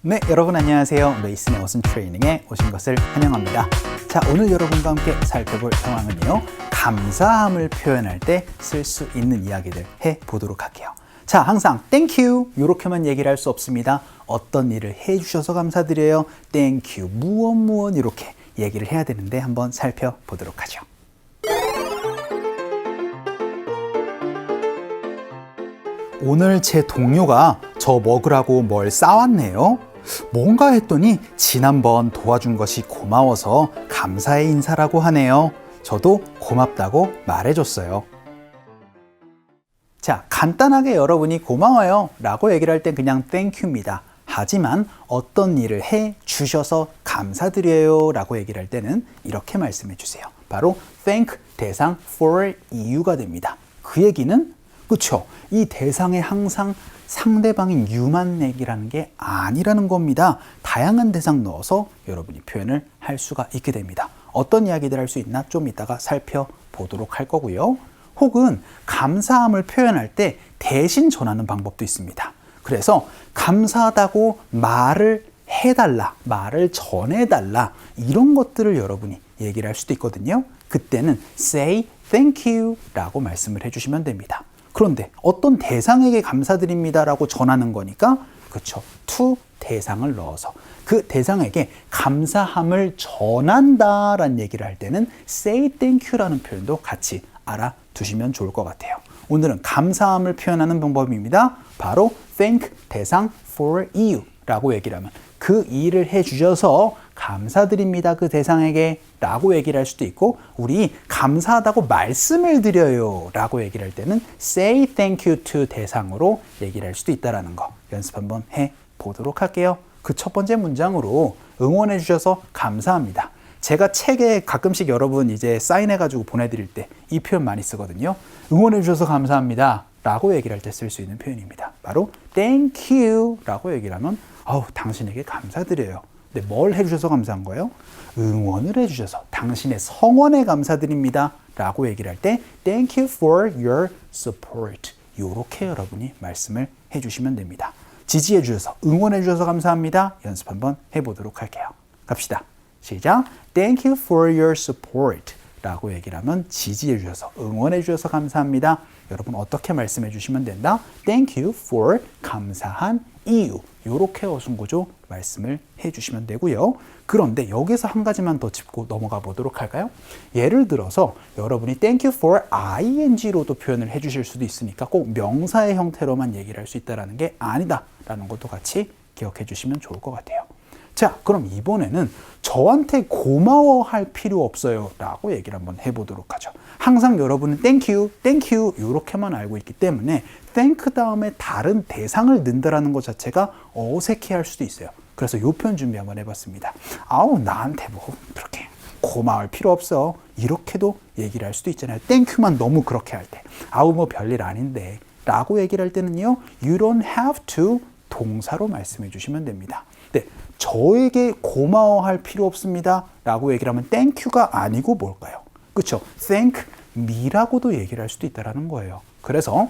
네, 여러분 안녕하세요. 메이슨의 어순 트레이닝에 오신 것을 환영합니다. 자, 오늘 여러분과 함께 살펴볼 상황은요, 감사함을 표현할 때 쓸 수 있는 이야기들 해보도록 할게요. 자, 항상 Thank you 이렇게만 얘기를 할 수 없습니다. 어떤 일을 해주셔서 감사드려요. Thank you 무엇 이렇게 얘기를 해야 되는데 한번 살펴보도록 하죠. 오늘 제 동료가 저 먹으라고 뭘 싸왔네요. 뭔가 했더니 지난번 도와준 것이 고마워서 감사의 인사라고 하네요. 저도 고맙다고 말해줬어요. 자, 간단하게 여러분이 고마워요 라고 얘기를 할 땐 그냥 thank you입니다. 하지만 어떤 일을 해 주셔서 감사드려요 라고 얘기를 할 때는 이렇게 말씀해 주세요. 바로 thank 대상 for you가 됩니다. 그 얘기는 그렇죠. 이 대상에 항상 상대방인 you만 얘기라는 게 아니라는 겁니다. 다양한 대상 넣어서 여러분이 표현을 할 수가 있게 됩니다. 어떤 이야기들 할 수 있나 좀 이따가 살펴보도록 할 거고요. 혹은 감사함을 표현할 때 대신 전하는 방법도 있습니다. 그래서 감사하다고 말을 해달라, 말을 전해달라 이런 것들을 여러분이 얘기를 할 수도 있거든요. 그때는 say thank you 라고 말씀을 해주시면 됩니다. 그런데 어떤 대상에게 감사드립니다라고 전하는 거니까 그렇죠. to 대상을 넣어서 그 대상에게 감사함을 전한다라는 얘기를 할 때는 say thank you라는 표현도 같이 알아두시면 좋을 것 같아요. 오늘은 감사함을 표현하는 방법입니다. 바로 thank 대상 for you 라고 얘기를 하면 그 일을 해주셔서 감사드립니다. 그 대상에게 라고 얘기를 할 수도 있고 우리 감사하다고 말씀을 드려요 라고 얘기를 할 때는 say thank you to 대상으로 얘기를 할 수도 있다는 거 연습 한번 해보도록 할게요. 그 첫 번째 문장으로 응원해 주셔서 감사합니다. 제가 책에 가끔씩 여러분 이제 사인해가지고 보내드릴 때 이 표현 많이 쓰거든요. 응원해 주셔서 감사합니다 라고 얘기를 할 때 쓸 수 있는 표현입니다. 바로 thank you 라고 얘기를 하면 당신에게 감사드려요. 근데 뭘 해주셔서 감사한 거예요? 응원을 해주셔서 당신의 성원에 감사드립니다 라고 얘기를 할 때 thank you for your support 이렇게 여러분이 말씀을 해주시면 됩니다. 지지해 주셔서 응원해 주셔서 감사합니다. 연습 한번 해보도록 할게요. 갑시다. 시작. Thank you for your support 라고 얘기를 하면 지지해 주셔서 응원해 주셔서 감사합니다. 여러분 어떻게 말씀해 주시면 된다? Thank you for 감사한 이유 이렇게 어순구조 말씀을 해주시면 되고요. 그런데 여기서 한 가지만 더 짚고 넘어가 보도록 할까요? 예를 들어서 여러분이 Thank you for ing로도 표현을 해주실 수도 있으니까 꼭 명사의 형태로만 얘기를 할 수 있다는 게 아니다 라는 것도 같이 기억해 주시면 좋을 것 같아요. 자, 그럼 이번에는 저한테 고마워할 필요 없어요 라고 얘기를 한번 해보도록 하죠. 항상 여러분은 thank you 이렇게만 알고 있기 때문에 thank 다음에 다른 대상을 넣는다는 것 자체가 어색해할 수도 있어요. 그래서 이 표현 준비 한번 해봤습니다. 나한테 뭐 그렇게 고마울 필요 없어 이렇게도 얘기를 할 수도 있잖아요. thank만 너무 그렇게 할 때 뭐 별일 아닌데 라고 얘기를 할 때는요 you don't have to 동사로 말씀해 주시면 됩니다. 네, 저에게 고마워할 필요 없습니다 라고 얘기를 하면 thank you가 아니고 뭘까요? 그렇죠? thank me라고도 얘기를 할 수도 있다는 거예요. 그래서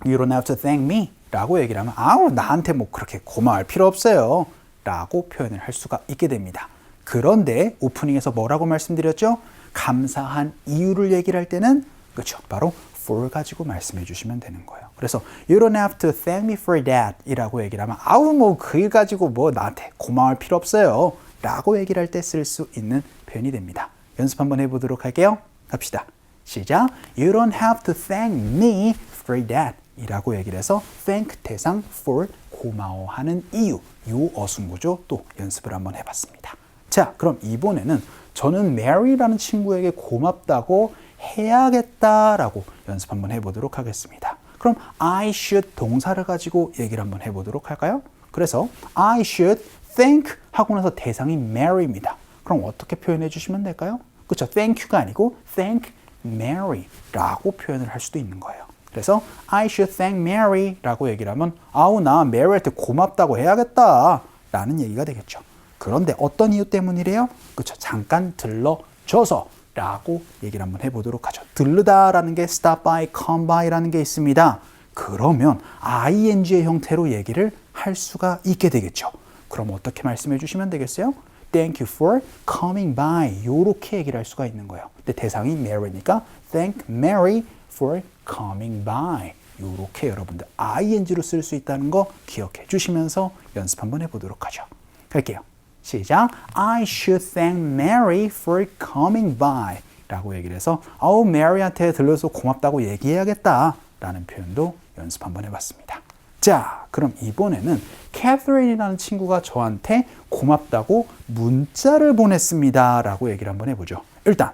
you don't have to thank me 라고 얘기를 하면 나한테 뭐 그렇게 고마워할 필요 없어요 라고 표현을 할 수가 있게 됩니다. 그런데 오프닝에서 뭐라고 말씀드렸죠? 감사한 이유를 얘기를 할 때는 그렇죠? 바로 for 가지고 말씀해 주시면 되는 거예요. 그래서 you don't have to thank me for that 이라고 얘기를 하면 뭐 그 일 가지고 뭐 나한테 고마워할 필요 없어요 라고 얘기를 할 때 쓸 수 있는 표현이 됩니다. 연습 한번 해보도록 할게요. 갑시다. 시작. You don't have to thank me for that 이라고 얘기를 해서 thank 대상 for 고마워하는 이유 요 어순구조 또 연습을 한번 해봤습니다. 자, 그럼 이번에는 저는 Mary라는 친구에게 고맙다고 해야겠다라고 연습 한번 해보도록 하겠습니다. 그럼 I should 동사를 가지고 얘기를 한번 해보도록 할까요? 그래서 I should thank 하고 나서 대상이 Mary입니다. 그럼 어떻게 표현해 주시면 될까요? 그렇죠. thank you가 아니고 thank Mary 라고 표현을 할 수도 있는 거예요. 그래서 I should thank Mary 라고 얘기를 하면 나 Mary한테 고맙다고 해야겠다 라는 얘기가 되겠죠. 그런데 어떤 이유 때문이래요? 그렇죠. 잠깐 들러줘서 라고 얘기를 한번 해보도록 하죠. 들르다라는 게 stop by, come by라는 게 있습니다. 그러면 ing의 형태로 얘기를 할 수가 있게 되겠죠. 그럼 어떻게 말씀해 주시면 되겠어요? Thank you for coming by. 요렇게 얘기를 할 수가 있는 거예요. 근데 대상이 Mary니까 Thank Mary for coming by. 요렇게 여러분들 ing로 쓸 수 있다는 거 기억해 주시면서 연습 한번 해보도록 하죠. 갈게요. 시작. I should thank Mary for coming by. 라고 얘기를 해서 Mary한테 들려서 고맙다고 얘기해야겠다. 라는 표현도 연습 한번 해봤습니다. 자, 그럼 이번에는 캐서린이라는 친구가 저한테 고맙다고 문자를 보냈습니다. 라고 얘기를 한번 해보죠. 일단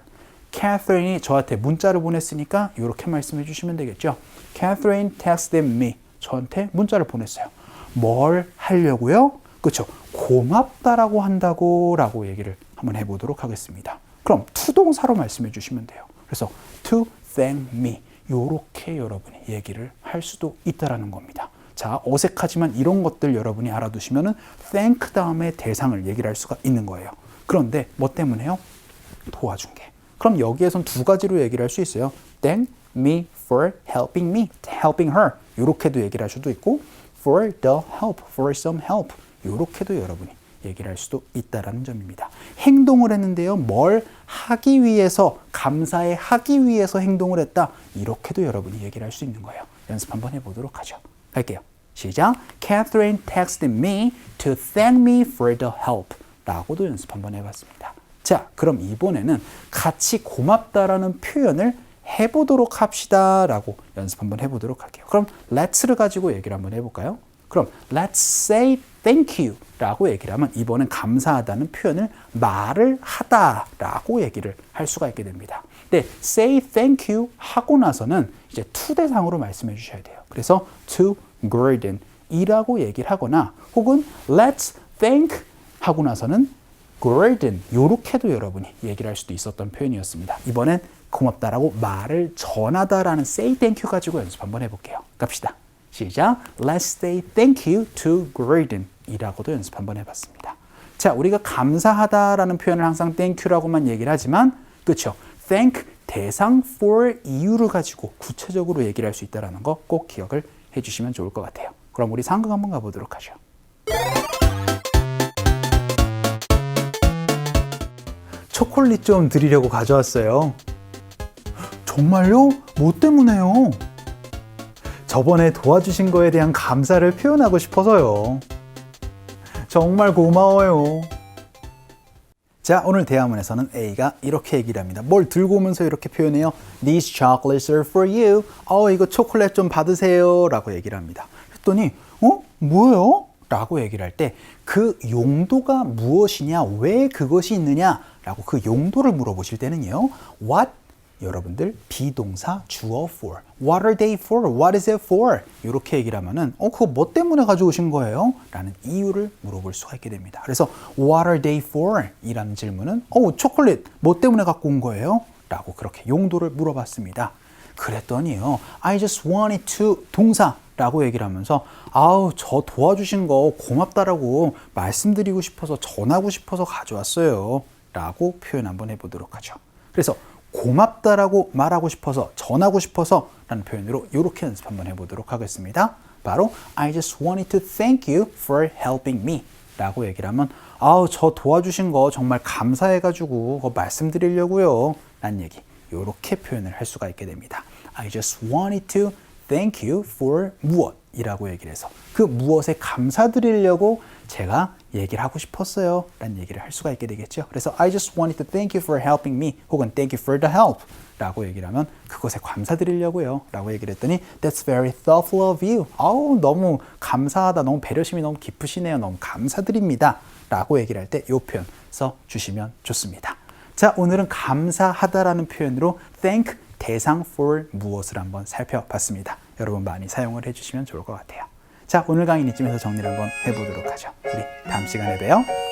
캐서린이 저한테 문자를 보냈으니까 이렇게 말씀해 주시면 되겠죠. Catherine texted me. 저한테 문자를 보냈어요. 뭘 하려고요? 그렇죠. 고맙다라고 한다고 라고 얘기를 한번 해보도록 하겠습니다. 그럼 투동사로 말씀해 주시면 돼요. 그래서 to thank me. 이렇게 여러분이 얘기를 할 수도 있다라는 겁니다. 자, 어색하지만 이런 것들 여러분이 알아두시면은 thank 다음에 대상을 얘기를 할 수가 있는 거예요. 그런데 뭐 때문에요? 도와준 게. 그럼 여기에선 두 가지로 얘기를 할 수 있어요. Thank me for helping me, helping her. 이렇게도 얘기를 할 수도 있고 for the help, for some help. 이렇게도 여러분이 얘기를 할 수도 있다라는 점입니다. 행동을 했는데요. 뭘 하기 위해서, 감사해 하기 위해서 행동을 했다. 이렇게도 여러분이 얘기를 할 수 있는 거예요. 연습 한번 해보도록 하죠. 갈게요. 시작. Catherine texted me to thank me for the help. 라고도 연습 한번 해봤습니다. 자, 그럼 이번에는 같이 고맙다라는 표현을 해보도록 합시다. 라고 연습 한번 해보도록 할게요. 그럼 let's를 가지고 얘기를 한번 해볼까요? 그럼 let's say thank you 라고 얘기를 하면 이번엔 감사하다는 표현을 말을 하다 라고 얘기를 할 수가 있게 됩니다. 근데 say thank you 하고 나서는 이제 to 대상으로 말씀해 주셔야 돼요. 그래서 to Gordon 이라고 얘기를 하거나 혹은 let's thank 하고 나서는 Gordon 이렇게도 여러분이 얘기를 할 수도 있었던 표현이었습니다. 이번엔 고맙다라고 말을 전하다라는 say thank you 가지고 연습 한번 해볼게요. 갑시다. 시작. Let's say thank you to Gordon 이라고도 연습 한번 해봤습니다. 자, 우리가 감사하다라는 표현을 항상 thank you라고만 얘기를 하지만 그렇죠. thank 대상 for 이유를 가지고 구체적으로 얘기를 할 수 있다는 거 꼭 기억을 해주시면 좋을 것 같아요. 그럼 우리 상극 한번 가보도록 하죠. 초콜릿 좀 드리려고 가져왔어요. 정말요? 뭐 때문에요? 저번에 도와주신 거에 대한 감사를 표현하고 싶어서요. 정말 고마워요. 자, 오늘 대화문에서는 A가 이렇게 얘기를 합니다. 뭘 들고 오면서 이렇게 표현해요. These chocolates are for you. 이거 초콜릿 좀 받으세요. 라고 얘기를 합니다. 했더니 뭐예요? 라고 얘기를 할 때 그 용도가 무엇이냐, 왜 그것이 있느냐 라고 그 용도를 물어보실 때는요. What? 여러분들 비동사 주어 for. What are they for? What is it for? 이렇게 얘기를 하면은 그거 뭐 때문에 가져오신 거예요? 라는 이유를 물어볼 수가 있게 됩니다. 그래서 What are they for? 이라는 질문은 초콜릿 뭐 때문에 갖고 온 거예요? 라고 그렇게 용도를 물어봤습니다. 그랬더니요. I just wanted to 동사라고 얘기를 하면서 저 도와주신 거 고맙다라고 말씀드리고 싶어서 전하고 싶어서 가져왔어요. 라고 표현 한번 해보도록 하죠. 그래서 고맙다라고 말하고 싶어서 전하고 싶어서 라는 표현으로 이렇게 연습 한번 해보도록 하겠습니다. 바로 I just wanted to thank you for helping me 라고 얘기를 하면 저 도와주신 거 정말 감사해가지고 그거 말씀드리려고요 라는 얘기 이렇게 표현을 할 수가 있게 됩니다. I just wanted to thank you for 무엇 이라고 얘기를 해서 그 무엇에 감사드리려고 제가 얘기를 하고 싶었어요 라는 얘기를 할 수가 있게 되겠죠. 그래서 I just wanted to thank you for helping me 혹은 thank you for the help 라고 얘기를 하면 그것에 감사드리려고요 라고 얘기를 했더니 That's very thoughtful of you. 너무 감사하다. 너무 배려심이 너무 깊으시네요. 너무 감사드립니다 라고 얘기를 할 때 이 표현 써주시면 좋습니다. 자, 오늘은 감사하다라는 표현으로 thank 대상 for 무엇을 한번 살펴봤습니다. 여러분 많이 사용을 해주시면 좋을 것 같아요. 자, 오늘 강의는 이쯤에서 정리를 한번 해보도록 하죠. 우리 다음 시간에 봬요.